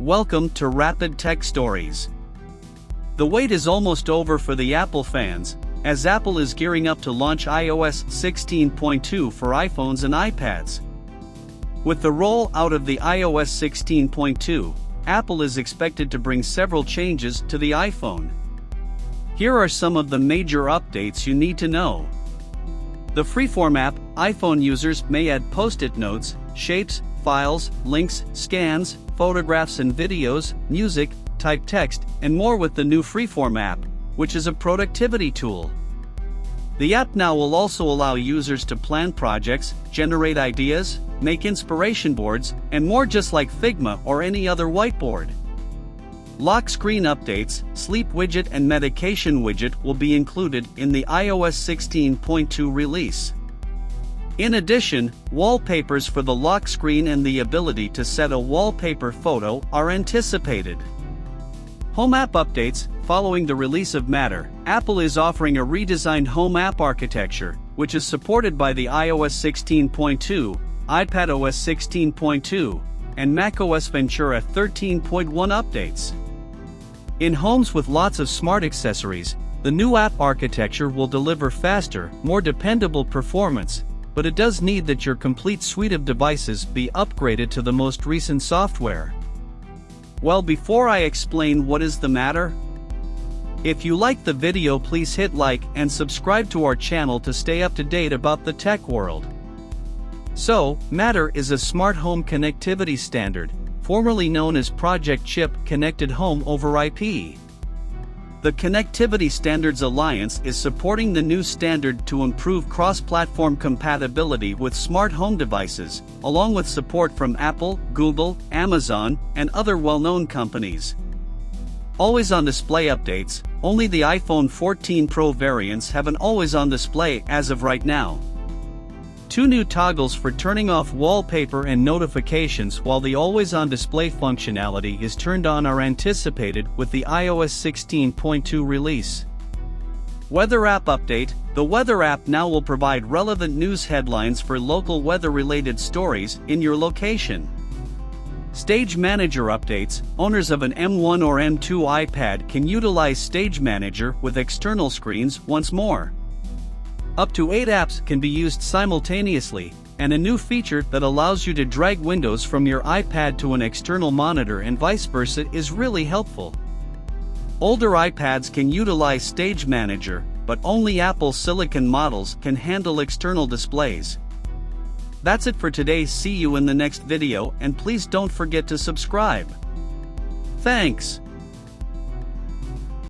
Welcome to Rapid Tech Stories. The wait is almost over for the Apple fans, as Apple is gearing up to launch iOS 16.2 for iPhones and iPads. With the roll-out of the iOS 16.2, Apple is expected to bring several changes to the iPhone. Here are some of the major updates you need to know. The Freeform app, iPhone users may add post-it notes, shapes, files, links, scans, photographs and videos, music, type text, and more with the new Freeform app, which is a productivity tool. The app now will also allow users to plan projects, generate ideas, make inspiration boards, and more, just like Figma or any other whiteboard. Lock screen updates, sleep widget and medication widget will be included in the iOS 16.2 release. In addition, wallpapers for the lock screen and the ability to set a wallpaper photo are anticipated. Home app updates. Following the release of Matter, Apple is offering a redesigned home app architecture, which is supported by the iOS 16.2, iPadOS 16.2, and macOS Ventura 13.1 updates. In homes with lots of smart accessories, the new app architecture will deliver faster, more dependable performance, but it does need that your complete suite of devices be upgraded to the most recent software. Well, before I explain what is the Matter, if you like the video, please hit like and subscribe to our channel to stay up to date about the tech world. So, Matter is a smart home connectivity standard, formerly known as Project Chip Connected Home over IP. The Connectivity Standards Alliance is supporting the new standard to improve cross-platform compatibility with smart home devices, along with support from Apple, Google, Amazon, and other well-known companies. Always-on display updates. Only the iPhone 14 Pro variants have an always-on display as of right now. 2 new toggles for turning off wallpaper and notifications while the always-on display functionality is turned on are anticipated with the iOS 16.2 release. Weather app update. The Weather app now will provide relevant news headlines for local weather-related stories in your location. Stage Manager updates. Owners of an M1 or M2 iPad can utilize Stage Manager with external screens once more. Up to 8 apps can be used simultaneously, and a new feature that allows you to drag windows from your iPad to an external monitor and vice versa is really helpful. Older iPads can utilize Stage Manager, but only Apple Silicon models can handle external displays. That's it for today. See you in the next video, and please don't forget to subscribe. Thanks.